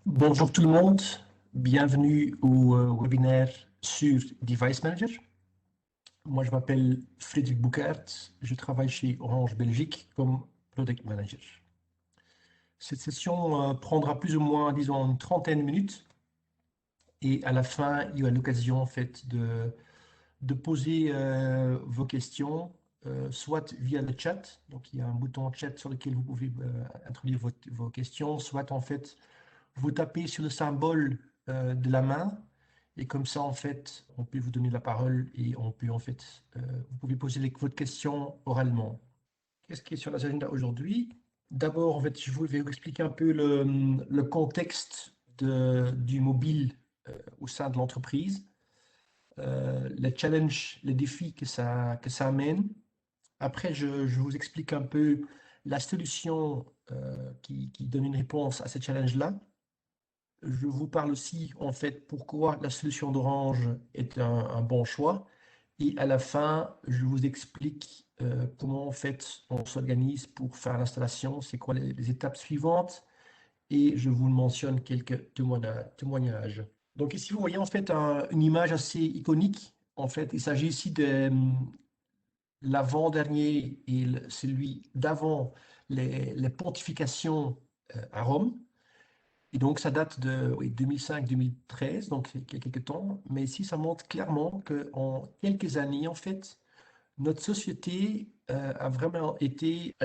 Bonjour tout le monde, bienvenue au webinaire sur Device Manager. Moi je m'appelle Frédéric Bouckaert, je travaille chez Orange Belgique comme Product Manager. Cette session prendra plus ou moins, disons, une trentaine de minutes et à la fin il y a l'occasion en fait de poser vos questions, soit via le chat, donc il y a un bouton chat sur lequel vous pouvez introduire vos questions, soit en fait vous tapez sur le symbole de la main et comme ça, en fait, on peut vous donner la parole et on peut, en fait, vous pouvez poser votre question oralement. Qu'est-ce qui est sur l'agenda aujourd'hui? D'abord, en fait, vais vous expliquer un peu le contexte du mobile au sein de l'entreprise, les challenges, les défis que ça amène. Après, je vous explique un peu la solution qui donne une réponse à ces challenges-là. Je vous parle aussi, en fait, pourquoi la solution d'Orange est un bon choix. Et à la fin, je vous explique comment, en fait, on s'organise pour faire l'installation, c'est quoi les étapes suivantes, et je vous mentionne quelques témoignages. Donc ici, vous voyez, en fait, une image assez iconique. En fait, il s'agit ici de l'avant-dernier et celui d'avant les pontifications à Rome. Et donc, ça date de oui, 2005-2013, donc il y a quelques temps. Mais ici, ça montre clairement qu'en quelques années, en fait, notre société a vraiment été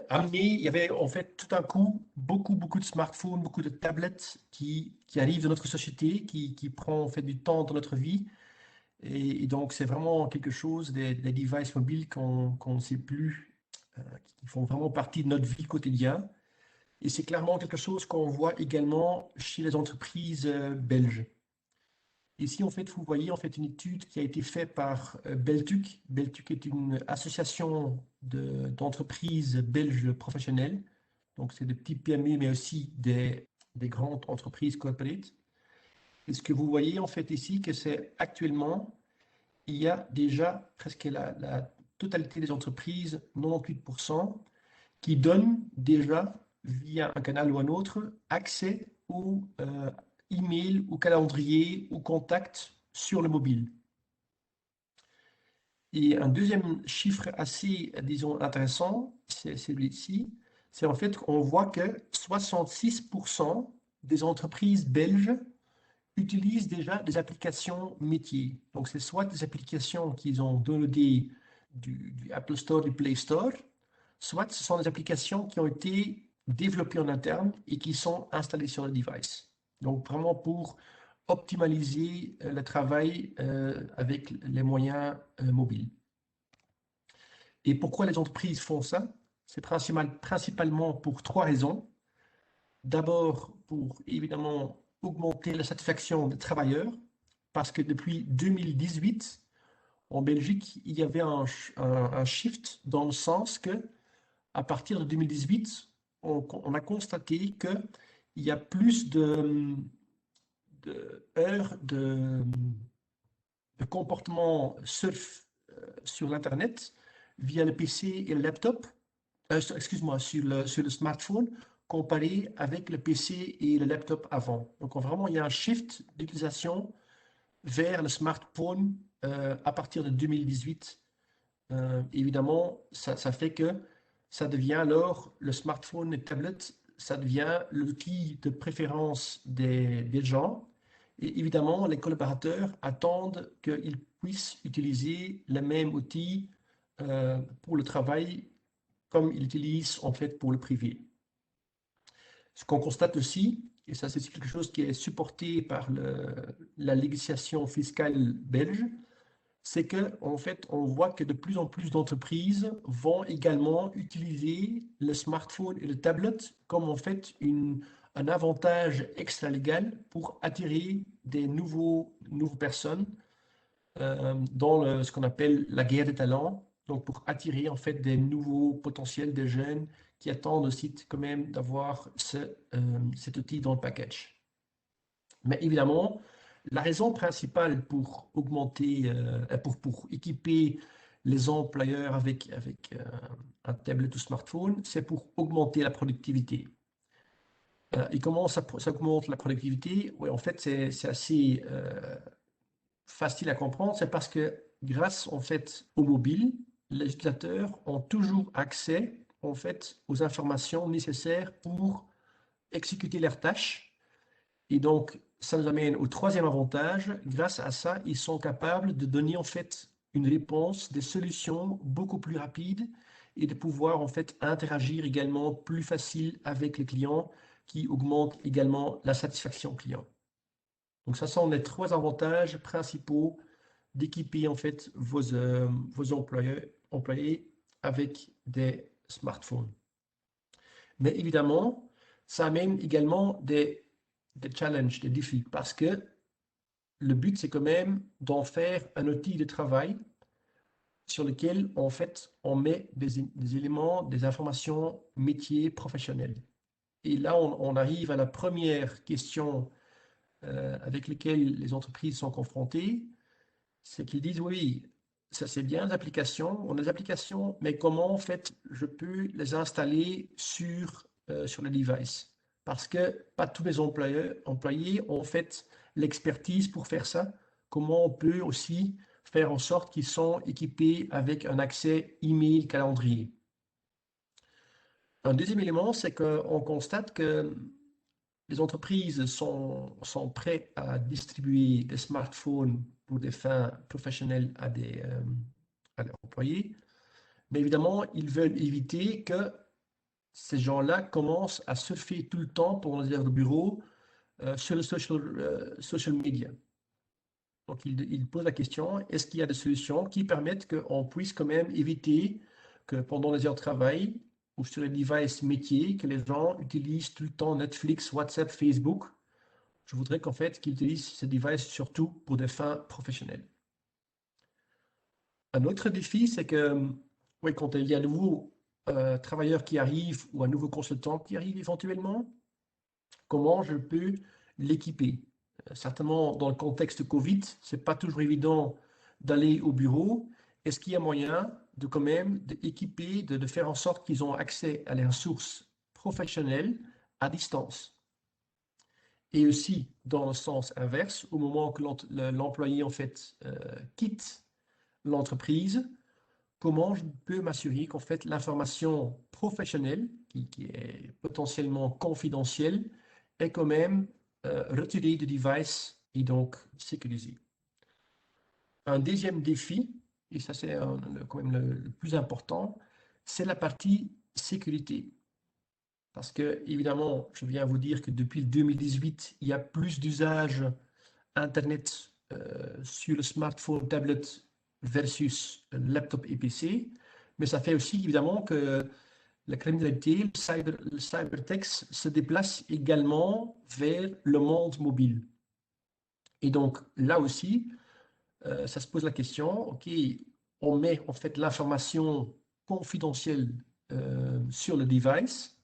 amenée. Il y avait en fait tout un coup beaucoup de smartphones, beaucoup de tablettes qui arrivent dans notre société, qui prend en fait du temps dans notre vie. Et donc, c'est vraiment quelque chose, des devices mobiles qu'on ne sait plus, qui font vraiment partie de notre vie quotidienne. Et c'est clairement quelque chose qu'on voit également chez les entreprises belges. Ici, en fait, vous voyez en fait une étude qui a été faite par Beltuc. Beltuc est une association d'entreprises belges professionnelles. Donc, c'est des petits PME, mais aussi des grandes entreprises corporate. Et ce que vous voyez en fait ici, que c'est actuellement, il y a déjà presque la totalité des entreprises, 98%, qui donne déjà, via un canal ou un autre, accès au email, au calendrier, au contact sur le mobile. Et un deuxième chiffre assez, disons, intéressant, c'est celui-ci, c'est en fait qu'on voit que 66% des entreprises belges utilisent déjà des applications métiers. Donc, c'est soit des applications qu'ils ont downloadées du Apple Store, du Play Store, soit ce sont des applications qui ont été développées en interne et qui sont installées sur le device. Donc, vraiment pour optimaliser le travail avec les moyens mobiles. Et pourquoi les entreprises font ça? C'est principalement pour trois raisons. D'abord, pour évidemment augmenter la satisfaction des travailleurs, parce que depuis 2018, en Belgique, il y avait un shift dans le sens que, à partir de 2018, on a constaté qu'il y a plus de heures de comportement surf sur l'Internet via le PC et le laptop, excuse-moi, sur le smartphone, comparé avec le PC et le laptop avant. Donc vraiment, il y a un shift d'utilisation vers le smartphone à partir de 2018. Évidemment, ça fait que ça devient alors le smartphone et tablette, ça devient l'outil de préférence des gens. Et évidemment, les collaborateurs attendent qu'ils puissent utiliser le même outil pour le travail comme ils l'utilisent en fait pour le privé. Ce qu'on constate aussi, et ça c'est quelque chose qui est supporté par la législation fiscale belge, c'est que en fait, on voit que de plus en plus d'entreprises vont également utiliser le smartphone et le tablet comme en fait un avantage extra-légal pour attirer des nouvelles personnes dans ce qu'on appelle la guerre des talents. Donc pour attirer en fait des nouveaux potentiels, des jeunes qui attendent aussi quand même d'avoir cet outil dans le package. Mais évidemment, la raison principale pour augmenter, pour équiper les employeurs avec un tablet ou smartphone, c'est pour augmenter la productivité. Et comment ça augmente la productivité? Oui, en fait, c'est assez facile à comprendre. C'est parce que grâce en fait au mobile, les utilisateurs ont toujours accès en fait aux informations nécessaires pour exécuter leurs tâches. Et donc, ça nous amène au troisième avantage. Grâce à ça, ils sont capables de donner en fait une réponse, des solutions beaucoup plus rapides et de pouvoir en fait interagir également plus facile avec les clients qui augmente également la satisfaction client. Donc, ça sont les trois avantages principaux d'équiper en fait vos employés avec des smartphones. Mais évidemment, ça amène également des challenges, des défis, parce que le but, c'est quand même d'en faire un outil de travail sur lequel, en fait, on met des éléments, des informations métiers professionnels. Et là, on arrive à la première question avec laquelle les entreprises sont confrontées, c'est qu'ils disent, oui, ça c'est bien les applications, on a des applications, mais comment, en fait, je peux les installer sur le device? Parce que pas tous les employés ont fait l'expertise pour faire ça. Comment on peut aussi faire en sorte qu'ils sont équipés avec un accès email calendrier? Un deuxième élément, c'est qu'on constate que les entreprises sont prêtes à distribuer des smartphones pour des fins professionnelles à leurs employés, mais évidemment, ils veulent éviter que ces gens-là commencent à surfer tout le temps pendant les heures de bureau sur le social media. Donc, il pose la question, est-ce qu'il y a des solutions qui permettent qu'on puisse quand même éviter que pendant les heures de travail ou sur les devices métiers, que les gens utilisent tout le temps Netflix, WhatsApp, Facebook? Je voudrais qu'en fait, qu'ils utilisent ces devices surtout pour des fins professionnelles. Un autre défi, c'est que oui, quand il y a un nouveau travailleur qui arrive ou un nouveau consultant qui arrive éventuellement, comment je peux l'équiper? Certainement, dans le contexte Covid, c'est pas toujours évident d'aller au bureau. Est-ce qu'il y a moyen de quand même d'équiper, de faire en sorte qu'ils ont accès à les ressources professionnelles à distance? Et aussi, dans le sens inverse, au moment que l'employé en fait quitte l'entreprise, comment je peux m'assurer qu'en fait l'information professionnelle, qui est potentiellement confidentielle, est quand même retirée du device et donc sécurisée. Un deuxième défi, et ça c'est quand même le plus important, c'est la partie sécurité. Parce que, évidemment, je viens vous dire que depuis 2018, il y a plus d'usage Internet sur le smartphone, tablette versus laptop et PC. Mais ça fait aussi évidemment que la criminalité, le cybertex se déplace également vers le monde mobile. Et donc là aussi, ça se pose la question, ok, on met en fait l'information confidentielle sur le device,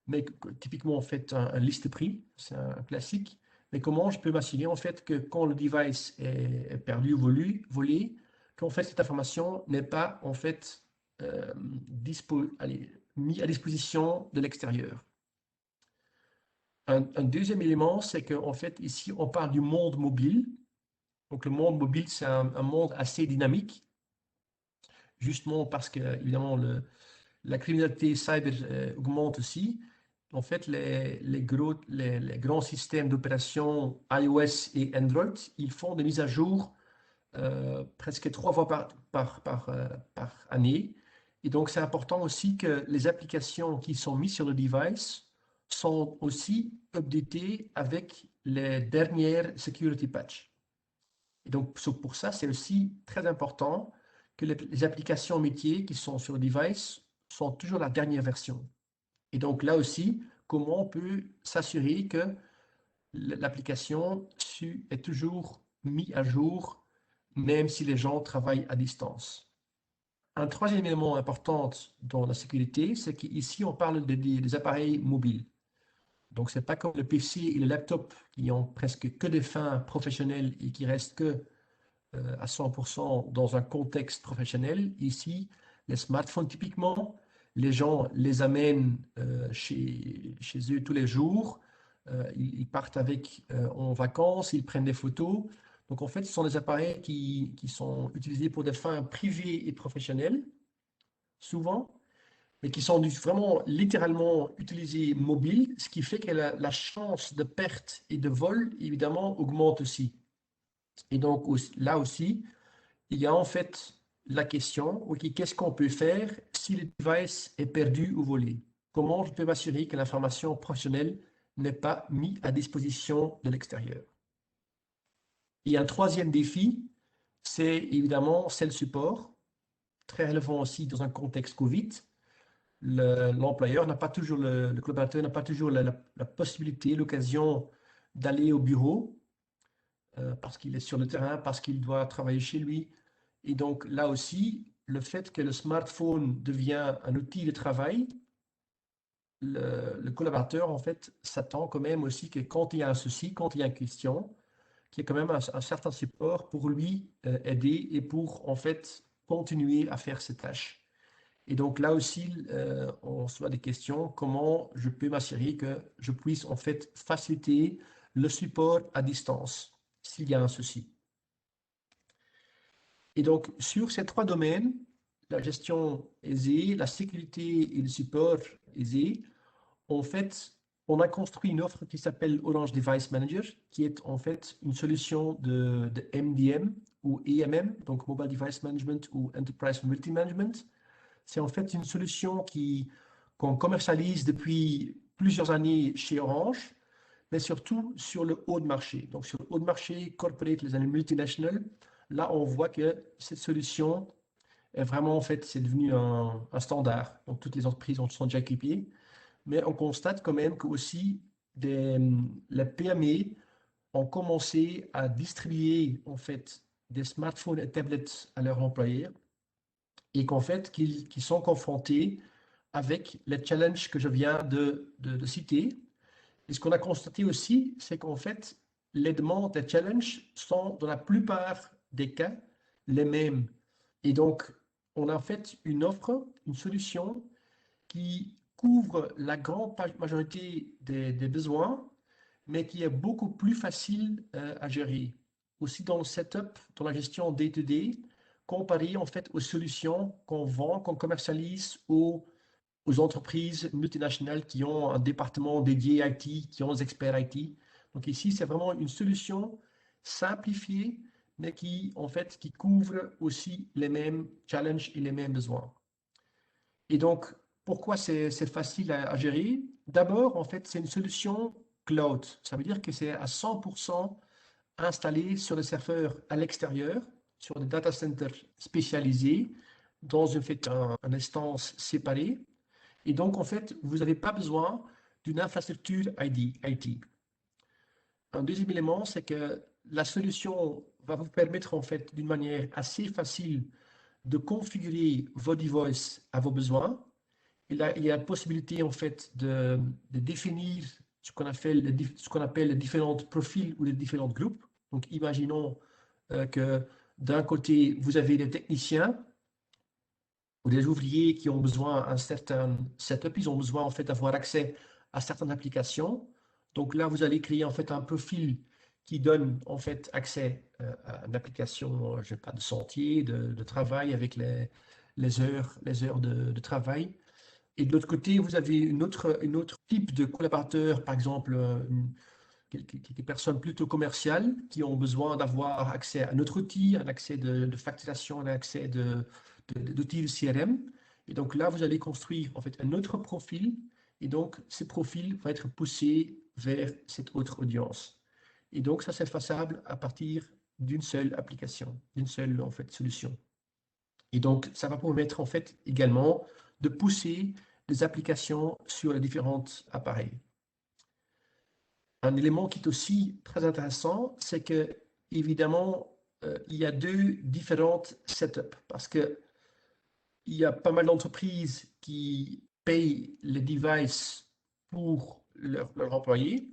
mais typiquement en fait un liste prix, c'est un classique. Mais comment je peux m'assurer en fait que quand le device est perdu ou volé, qu'en fait cette information n'est pas en fait mis à disposition de l'extérieur. Un deuxième élément, c'est qu'en fait ici on parle du monde mobile. Donc le monde mobile, c'est un monde assez dynamique, justement parce que évidemment la criminalité cyber augmente aussi. En fait, les grands systèmes d'opération iOS et Android, ils font des mises à jour presque 3 fois par année. Et donc, c'est important aussi que les applications qui sont mises sur le device sont aussi updatées avec les dernières security patches. Et donc, pour ça, c'est aussi très important que les applications métiers qui sont sur le device sont toujours la dernière version. Et donc là aussi, comment on peut s'assurer que l'application est toujours mise à jour, même si les gens travaillent à distance. Un troisième élément important dans la sécurité, c'est qu'ici, on parle des appareils mobiles. Donc, ce n'est pas comme le PC et le laptop qui ont presque que des fins professionnelles et qui restent que à 100% dans un contexte professionnel. Ici, les smartphones typiquement, les gens les amènent chez eux tous les jours. Ils partent avec en vacances, ils prennent des photos. Donc en fait, ce sont des appareils qui sont utilisés pour des fins privées et professionnelles, souvent, mais qui sont vraiment littéralement utilisés mobiles, ce qui fait que la chance de perte et de vol, évidemment, augmente aussi. Et donc là aussi, il y a en fait la question, ok, qu'est-ce qu'on peut faire si le device est perdu ou volé? Comment je peux m'assurer que l'information professionnelle n'est pas mise à disposition de l'extérieur? Et un troisième défi, c'est évidemment, c'est le support, très relevant aussi dans un contexte Covid. L'employeur n'a pas toujours, le collaborateur n'a pas toujours la possibilité, l'occasion d'aller au bureau parce qu'il est sur le terrain, parce qu'il doit travailler chez lui. Et donc là aussi, le fait que le smartphone devient un outil de travail, le collaborateur, en fait, s'attend quand même aussi que quand il y a un souci, quand il y a une question, qu'il y ait quand même un certain support pour lui aider et pour, en fait, continuer à faire ses tâches. Et donc là aussi, on se pose des questions, comment je peux m'assurer que je puisse, en fait, faciliter le support à distance s'il y a un souci. Et donc, sur ces trois domaines, la gestion aisée, la sécurité et le support aisé, en fait, on a construit une offre qui s'appelle Orange Device Manager, qui est en fait une solution de MDM ou EMM, donc Mobile Device Management ou Enterprise Multi Management. C'est en fait une solution qu'on commercialise depuis plusieurs années chez Orange, mais surtout sur le haut de marché. Donc sur le haut de marché, corporate, les années multinationales, là on voit que cette solution est vraiment en fait, c'est devenu un standard. Donc toutes les entreprises en sont déjà équipées, mais on constate quand même que aussi les PME ont commencé à distribuer en fait des smartphones et tablettes à leurs employés et qu'en fait qu'ils sont confrontés avec les challenges que je viens de citer. Et ce qu'on a constaté aussi, c'est qu'en fait, les demandes des challenges sont dans la plupart des cas les mêmes. Et donc, on a en fait une offre, une solution qui couvre la grande majorité des besoins, mais qui est beaucoup plus facile à gérer. Aussi dans le setup, dans la gestion day-to-day, comparé en fait aux solutions qu'on vend, qu'on commercialise aux entreprises multinationales qui ont un département dédié IT, qui ont des experts IT. Donc ici, c'est vraiment une solution simplifiée, mais qui, en fait, qui couvre aussi les mêmes challenges et les mêmes besoins. Et donc, pourquoi c'est facile à gérer? D'abord, en fait, c'est une solution cloud. Ça veut dire que c'est à 100% installé sur des serveurs à l'extérieur, sur des data centers spécialisés, dans une instance séparée. Et donc, en fait, vous n'avez pas besoin d'une infrastructure IT. Un deuxième élément, c'est que la solution va vous permettre, en fait, d'une manière assez facile de configurer vos devices à vos besoins. Et là, il y a la possibilité, en fait, de définir ce qu'on appelle les différents profils ou les différents groupes. Donc, imaginons que d'un côté, vous avez des techniciens ou des ouvriers qui ont besoin d'un certain setup, ils ont besoin en fait d'avoir accès à certaines applications. Donc là, vous allez créer en fait un profil qui donne en fait accès à une application, je sais pas, de sentier, de travail avec les heures de travail. Et de l'autre côté, vous avez une autre type de collaborateur, par exemple, quelques personnes plutôt commerciales qui ont besoin d'avoir accès à notre outil, un accès de facturation, un accès d'outils de CRM. Et donc là, vous allez construire en fait un autre profil. Et donc, ce profil va être poussé vers cette autre audience. Et donc, ça, c'est faisable à partir d'une seule application, d'une seule en fait solution. Et donc, ça va permettre en fait également de pousser des applications sur les différents appareils. Un élément qui est aussi très intéressant, c'est que évidemment, il y a deux différentes setups parce que il y a pas mal d'entreprises qui payent les devices pour leurs employés.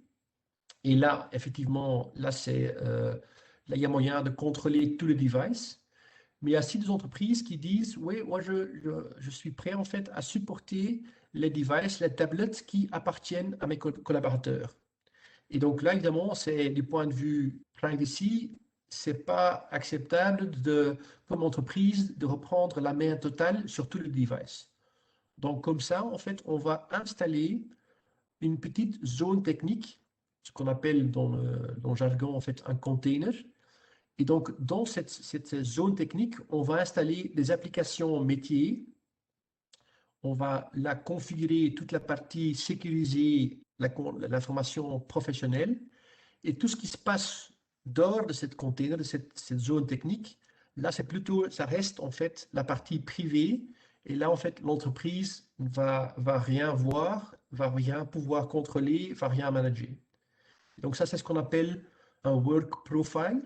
Et là, effectivement, là, il y a moyen de contrôler tous les devices. Mais il y a aussi des entreprises qui disent, oui, moi je suis prêt en fait à supporter les devices, les tablettes qui appartiennent à mes collaborateurs. Et donc là, évidemment, c'est du point de vue privacy, c'est pas acceptable comme entreprise de reprendre la main totale sur tout le device. Donc comme ça, en fait, on va installer une petite zone technique, ce qu'on appelle dans le jargon en fait un container. Et donc dans cette zone technique, on va installer des applications métiers. On va la configurer, toute la partie sécurisée, l'information professionnelle. Et tout ce qui se passe dehors de cette container, de cette zone technique, là, c'est plutôt, ça reste en fait la partie privée. Et là, en fait, l'entreprise va rien voir, va rien pouvoir contrôler, va rien manager. Donc ça, c'est ce qu'on appelle un work profile.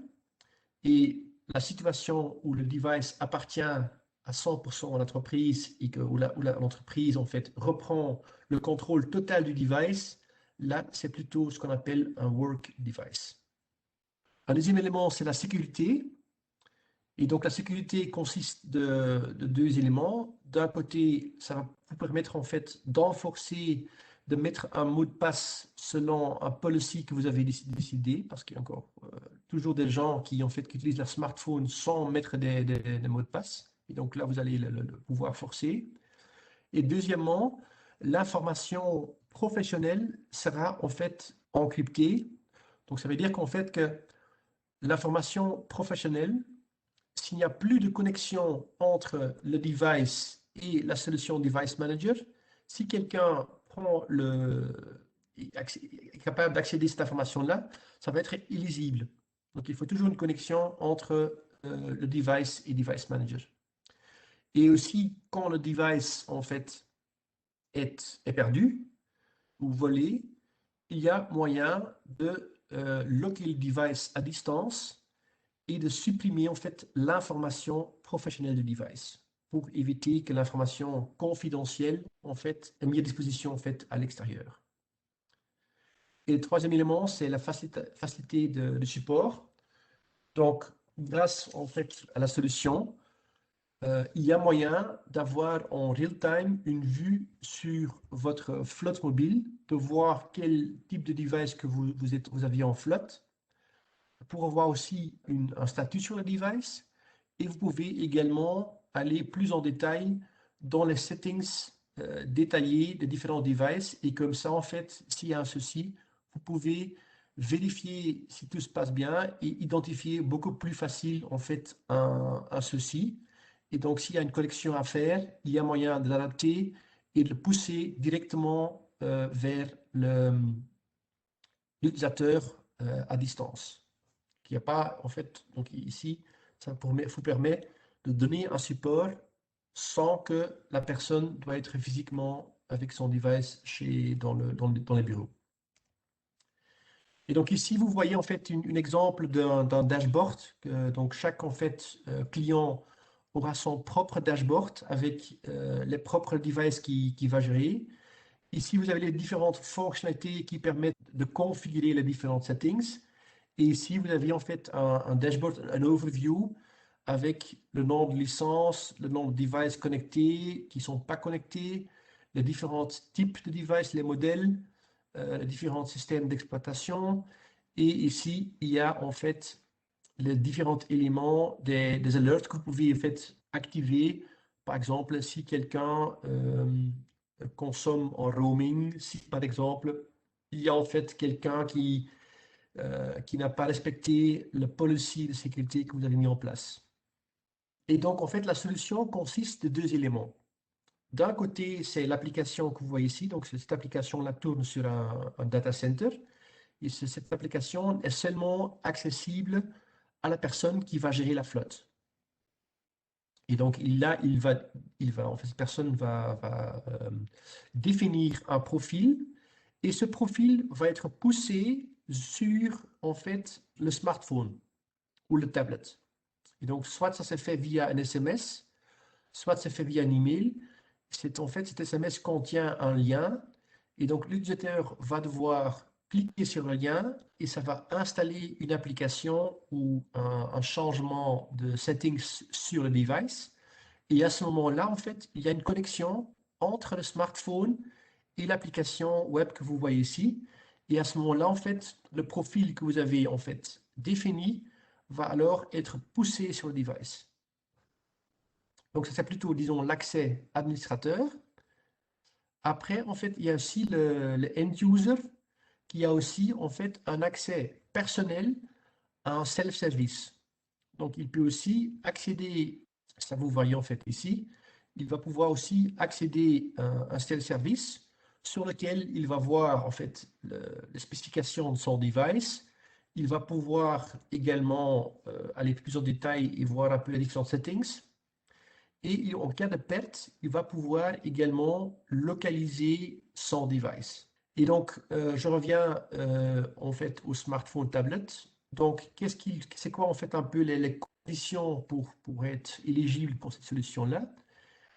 Et la situation où le device appartient à 100% à l'entreprise et où l'entreprise, en fait, reprend le contrôle total du device, là, c'est plutôt ce qu'on appelle un work device. Un deuxième élément, c'est la sécurité. Et donc, la sécurité consiste de deux éléments. D'un côté, ça va vous permettre en fait d'enforcer, de mettre un mot de passe selon un policy que vous avez décidé, parce qu'il y a encore toujours des gens qui, en fait, qui utilisent leur smartphone sans mettre des mots de passe. Et donc là, vous allez le pouvoir forcer. Et deuxièmement, l'information professionnelle sera en fait encryptée. Donc, ça veut dire qu'en fait, que l'information professionnelle, s'il n'y a plus de connexion entre le device et la solution Device Manager, si quelqu'un est capable d'accéder à cette information-là, ça va être illisible. Donc, il faut toujours une connexion entre le device et Device Manager. Et aussi, quand le device, en fait, est perdu ou volé, il y a moyen de locker le device à distance et de supprimer en fait l'information professionnelle du device pour éviter que l'information confidentielle en fait est mise à disposition en fait à l'extérieur. Et le troisième élément, c'est la facilité de support. Donc, grâce en fait à la solution, il y a moyen d'avoir en real time une vue sur votre flotte mobile, de voir quel type de device que vous aviez en flotte, pour avoir aussi un statut sur le device. Et vous pouvez également aller plus en détail dans les settings détaillés des différents devices. Et comme ça, en fait, s'il y a un souci, vous pouvez vérifier si tout se passe bien et identifier beaucoup plus facile, en fait, un souci. Et donc, s'il y a une correction à faire, il y a moyen de l'adapter et de le pousser directement vers l'utilisateur à distance. Il n'y a pas, en fait, donc ici, ça vous permet de donner un support sans que la personne doit être physiquement avec son device dans les bureaux. Et donc ici, vous voyez en fait un exemple d'un dashboard. Donc chaque en fait client aura son propre dashboard avec les propres devices qu'il va gérer. Ici, vous avez les différentes fonctionnalités qui permettent de configurer les différentes settings. Et ici, vous avez en fait un dashboard, un overview avec le nombre de licences, le nombre de devices connectés, qui ne sont pas connectés, les différents types de devices, les modèles, les différents systèmes d'exploitation. Et ici, il y a en fait les différents éléments des alertes que vous pouvez en fait activer. Par exemple, si quelqu'un consomme en roaming, si par exemple, il y a en fait quelqu'un qui n'a pas respecté le policy de sécurité que vous avez mis en place. Et donc, en fait, la solution consiste de deux éléments. D'un côté, c'est l'application que vous voyez ici. Donc, cette application-là tourne sur un data center. Et cette application est seulement accessible à la personne qui va gérer la flotte. Et donc, là, en fait, cette personne va définir un profil et ce profil va être poussé sur, en fait, le smartphone ou le tablette. Et donc, soit ça se fait via un SMS, soit ça se fait via un email. En fait, cet SMS contient un lien et donc l'utilisateur va devoir cliquer sur le lien et ça va installer une application ou un changement de settings sur le device. Et à ce moment-là, en fait, il y a une connexion entre le smartphone et l'application web que vous voyez ici. Et à ce moment-là, en fait, le profil que vous avez en fait défini va alors être poussé sur le device. Donc, ça c'est plutôt, disons, l'accès administrateur. Après, en fait, il y a aussi le end user qui a aussi en fait un accès personnel à un self-service. Donc, il peut aussi accéder, ça vous voyez en fait ici, il va pouvoir aussi accéder à un self-service sur lequel il va voir en fait les spécifications de son device. Il va pouvoir également aller plus en détail et voir un peu les différents settings. Et en cas de perte, il va pouvoir également localiser son device. Et donc, je reviens en fait au smartphone tablet. Donc, c'est quoi en fait un peu les conditions pour être éligible pour cette solution-là?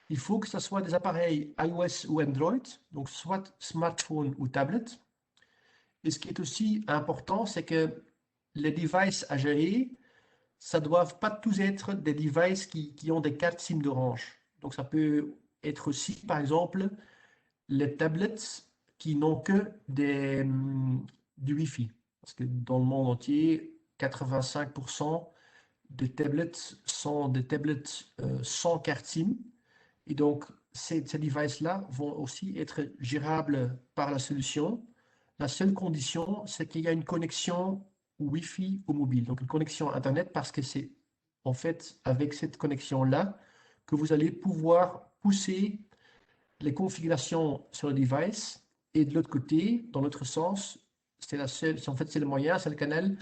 Il faut que ce soit des appareils iOS ou Android, donc soit smartphone ou tablette. Et ce qui est aussi important, c'est que les devices à gérer, ça ne doivent pas tous être des devices qui ont des cartes SIM d'Orange. Donc, ça peut être aussi, par exemple, les tablettes qui n'ont que du Wi-Fi. Parce que dans le monde entier, 85% des tablettes sont des tablettes sans carte SIM. Et donc, ces devices-là vont aussi être gérables par la solution. La seule condition, c'est qu'il y a une connexion Wi-Fi au mobile, donc une connexion Internet, parce que c'est en fait avec cette connexion-là que vous allez pouvoir pousser les configurations sur le device. Et de l'autre côté, dans l'autre sens, c'est la seule, en fait, c'est le moyen, c'est le canal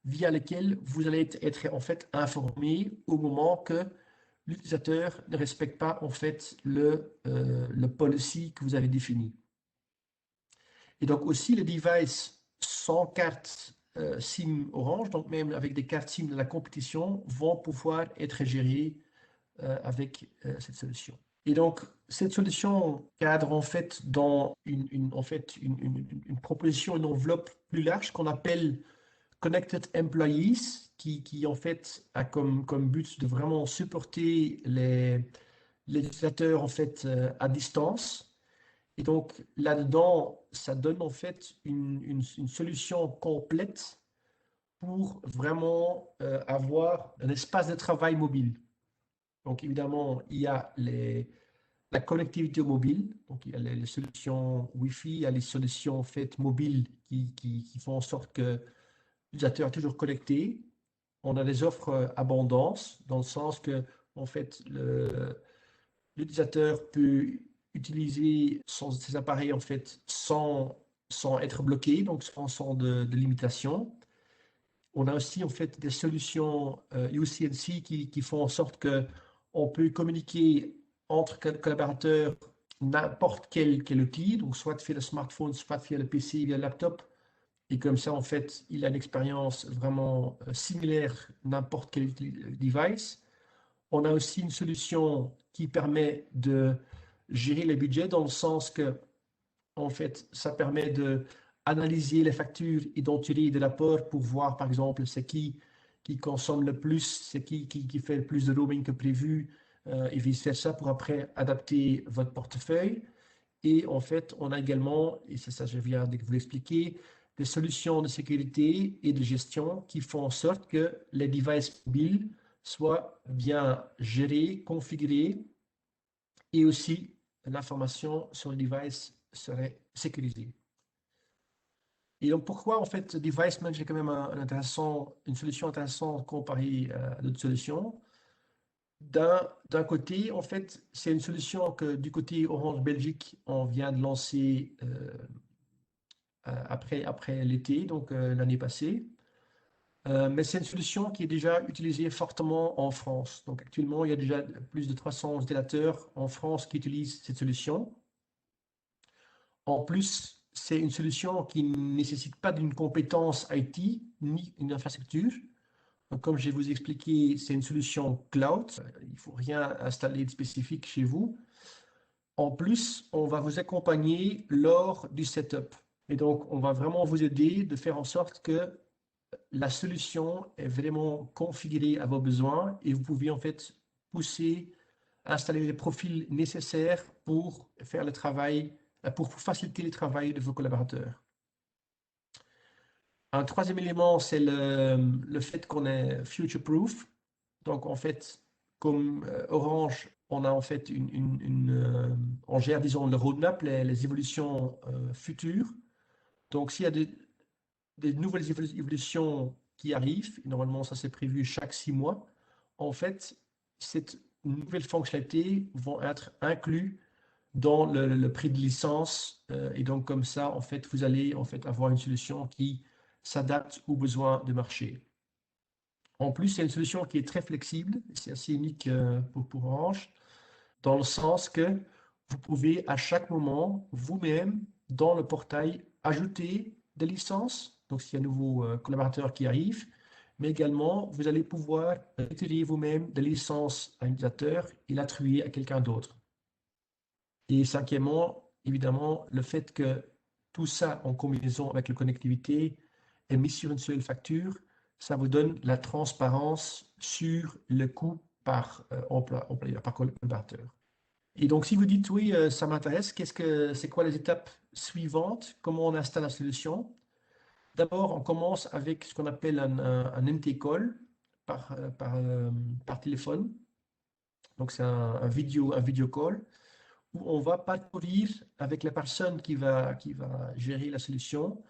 via lequel vous allez être en fait informé au moment que l'utilisateur ne respecte pas en fait le policy que vous avez défini. Et donc aussi les devices sans carte SIM Orange, donc même avec des cartes SIM de la compétition, vont pouvoir être gérés avec cette solution. Et donc, cette solution cadre en fait dans une proposition, une enveloppe plus large qu'on appelle Connected Employees, qui en fait a comme but de vraiment supporter les utilisateurs en fait à distance. Et donc là-dedans, ça donne en fait une solution complète pour vraiment avoir un espace de travail mobile. Donc évidemment, il y a la connectivité mobile, donc il y a les solutions Wi-Fi, il y a les solutions en fait mobiles qui font en sorte que l'utilisateur est toujours connecté. On a des offres abondance dans le sens que en fait l'utilisateur peut utiliser ses appareils en fait sans être bloqué, donc sans de limitation. On a aussi en fait des solutions UCNC qui font en sorte que on peut communiquer entre collaborateurs n'importe quel outil, donc soit via le smartphone, soit via le PC, via le laptop. Et comme ça, en fait, il a une expérience vraiment similaire n'importe quel device. On a aussi une solution qui permet de gérer les budgets dans le sens que, en fait, ça permet de analyser les factures identifiées de l'apport pour voir, par exemple, c'est qui consomme le plus, c'est qui fait le plus de roaming que prévu, et vice-versa, pour après adapter votre portefeuille. Et en fait, on a également, et c'est ça que je viens de vous l'expliquer, des solutions de sécurité et de gestion qui font en sorte que les devices mobiles soient bien gérés, configurés, et aussi l'information sur le device serait sécurisée. Et donc, pourquoi en fait Device Manager est quand même une solution intéressante comparée à d'autres solutions? D'un côté, en fait, c'est une solution que du côté Orange Belgique, on vient de lancer après l'été, donc l'année passée. Mais c'est une solution qui est déjà utilisée fortement en France. Donc actuellement, il y a déjà plus de 300 installateurs en France qui utilisent cette solution. En plus, c'est une solution qui ne nécessite pas d'une compétence IT ni une infrastructure. Donc, comme je vais vous expliquer, c'est une solution cloud. Il ne faut rien installer de spécifique chez vous. En plus, on va vous accompagner lors du setup. Et donc, on va vraiment vous aider de faire en sorte que la solution est vraiment configurée à vos besoins et vous pouvez en fait pousser, installer les profils nécessaires pour faire le travail, pour faciliter le travail de vos collaborateurs. Un troisième élément, c'est le fait qu'on est future-proof. Donc, en fait, comme Orange, on a en fait on gère, disons, le roadmap, les évolutions futures. Donc, s'il y a des nouvelles évolutions qui arrivent, et normalement, ça c'est prévu chaque 6 mois, en fait, cette nouvelle fonctionnalité vont être inclus dans le prix de licence. Et donc, comme ça, en fait, vous allez en fait avoir une solution qui s'adapte aux besoins du marché. En plus, c'est une solution qui est très flexible, c'est assez unique pour Orange, dans le sens que vous pouvez à chaque moment, vous-même, dans le portail, ajouter des licences. Donc, s'il y a un nouveau collaborateur qui arrive, mais également, vous allez pouvoir retirer vous-même des licences à un utilisateur et l'attribuer à quelqu'un d'autre. Et cinquièmement, évidemment, le fait que tout ça en combinaison avec la connectivité est mis sur une seule facture, ça vous donne la transparence sur le coût par employeur, par collaborateur. Et donc, si vous dites oui, ça m'intéresse, c'est quoi les étapes suivantes? Comment on installe la solution? D'abord, on commence avec ce qu'on appelle un MT call par téléphone. Donc, c'est un video call où on va parcourir avec la personne qui va gérer la solution,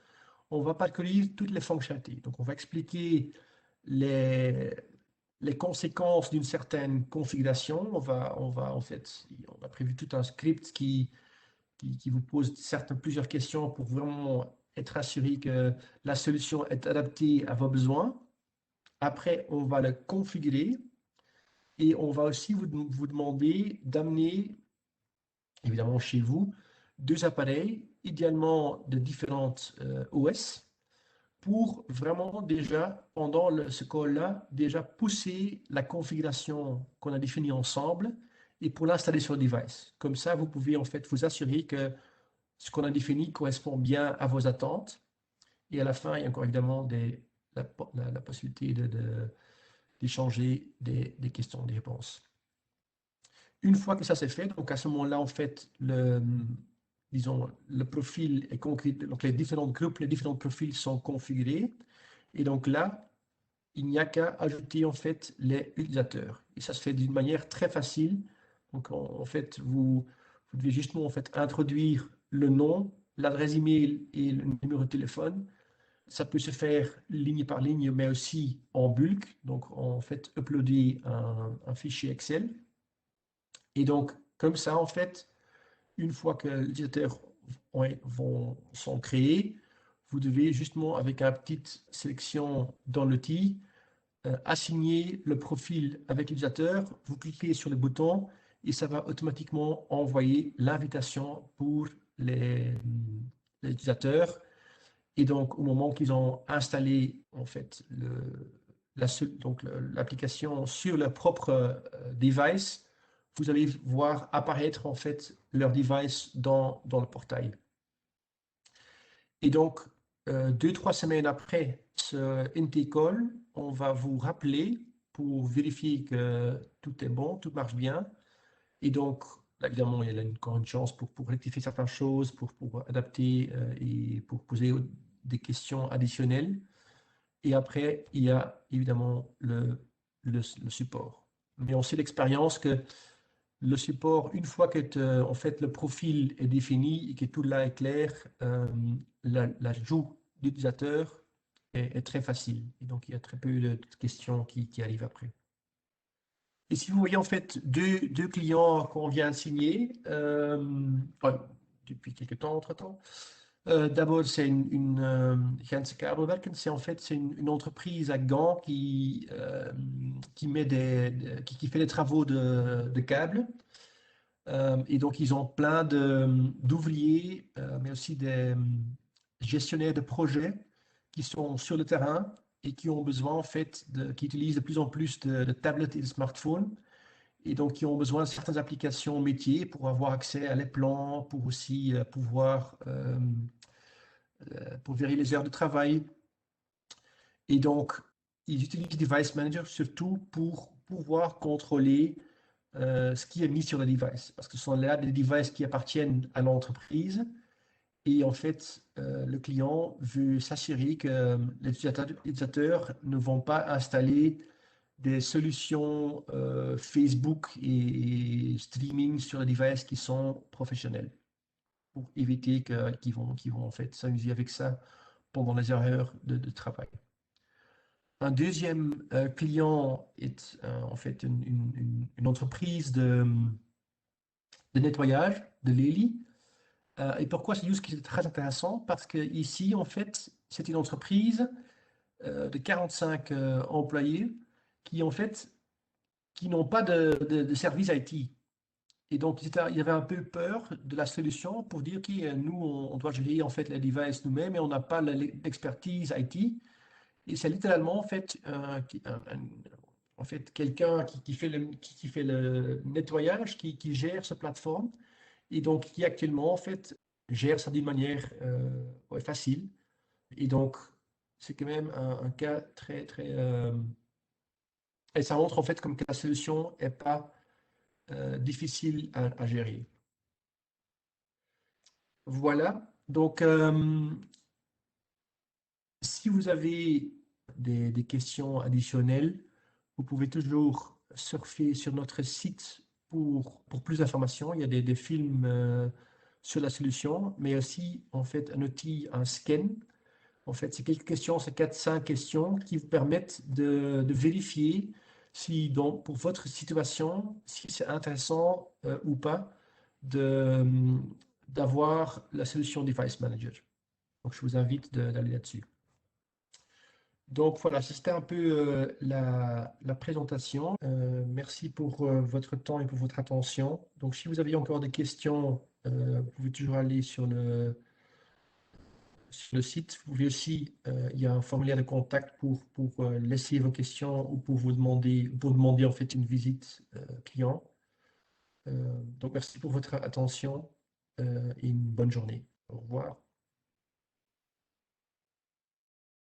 on va parcourir toutes les fonctionnalités. Donc, on va expliquer les, les conséquences d'une certaine configuration. En fait, on a prévu tout un script qui vous pose plusieurs questions pour vraiment être assuré que la solution est adaptée à vos besoins. Après, on va le configurer et on va aussi vous demander d'amener, évidemment chez vous, 2 appareils, idéalement de différentes OS, pour vraiment déjà, pendant ce call-là, déjà pousser la configuration qu'on a définie ensemble et pour l'installer sur le device. Comme ça, vous pouvez en fait vous assurer que ce qu'on a défini correspond bien à vos attentes. Et à la fin, il y a encore évidemment la possibilité d'échanger des questions, des réponses. Une fois que ça c'est fait, donc à ce moment-là, en fait, disons, le profil est concret, donc les différents groupes, les différents profils sont configurés. Et donc là, il n'y a qu'à ajouter en fait les utilisateurs. Et ça se fait d'une manière très facile. Donc en fait, vous devez justement en fait introduire le nom, l'adresse email et le numéro de téléphone. Ça peut se faire ligne par ligne, mais aussi en bulk. Donc en fait, uploader un fichier Excel. Et donc comme ça, en fait, une fois que les utilisateurs sont créés, vous devez justement avec une petite sélection dans l'outil assigner le profil avec l'utilisateur, vous cliquez sur le bouton et ça va automatiquement envoyer l'invitation pour les utilisateurs. Et donc, au moment qu'ils ont installé en fait l'application sur leur propre device, vous allez voir apparaître en fait leur device dans le portail. Et donc, 2, 3 semaines après ce NT call, on va vous rappeler pour vérifier que tout est bon, tout marche bien. Et donc, là, évidemment, il y a encore une chance pour rectifier certaines choses, pour adapter et pour poser des questions additionnelles. Et après, il y a évidemment le support. Mais on sait l'expérience que le support, une fois que en fait, le profil est défini et que tout là est clair, l'ajout d'utilisateur est très facile. Et donc, il y a très peu de questions qui arrivent après. Et si vous voyez en fait deux clients qu'on vient de signer, ouais, depuis quelques temps, entre-temps, d'abord, c'est Gentse Kabelwerken. C'est en fait c'est une entreprise à Gand qui qui fait des travaux de câbles. Et donc, ils ont plein d'ouvriers, mais aussi des gestionnaires de projets qui sont sur le terrain et qui ont besoin, en fait, qui utilisent de plus en plus de tablettes et de smartphones. Et donc, qui ont besoin de certaines applications métiers pour avoir accès à les plans, pour aussi pouvoir pour vérifier les heures de travail. Et donc, ils utilisent Device Manager surtout pour pouvoir contrôler ce qui est mis sur le device. Parce que ce sont là des devices qui appartiennent à l'entreprise. Et en fait, le client veut s'assurer que les utilisateurs ne vont pas installer des solutions Facebook et streaming sur les devices qui sont professionnels pour éviter qu'ils vont en fait s'amuser avec ça pendant les heures de travail. Un deuxième client est en fait une entreprise de nettoyage de Lely. Et pourquoi ce use case est très intéressant? Parce que ici, en fait, c'est une entreprise de 45 employés qui, en fait, qui n'ont pas de service IT. Et donc, il y avait un peu peur de la solution pour dire que nous, on doit gérer en fait les devices nous-mêmes et on n'a pas l'expertise IT. Et c'est littéralement en fait quelqu'un qui fait le nettoyage, qui gère cette plateforme et donc qui actuellement en fait gère ça d'une manière ouais, facile. Et donc, c'est quand même un cas très. Et ça montre en fait comme que la solution n'est pas difficile à gérer. Voilà. Donc, si vous avez des questions additionnelles, vous pouvez toujours surfer sur notre site pour plus d'informations. Il y a des films sur la solution, mais aussi en fait un outil, un scan. En fait, c'est quelques questions, c'est 4-5 questions qui vous permettent de vérifier si, donc, pour votre situation, si c'est intéressant ou pas de, d'avoir la solution Device Manager. Donc, je vous invite d'aller là-dessus. Donc voilà, c'était un peu la présentation. Merci pour votre temps et pour votre attention. Donc si vous avez encore des questions, vous pouvez toujours aller sur le site. Vous pouvez aussi, il y a un formulaire de contact pour laisser vos questions ou pour demander en fait une visite client. Donc merci pour votre attention et une bonne journée. Au revoir.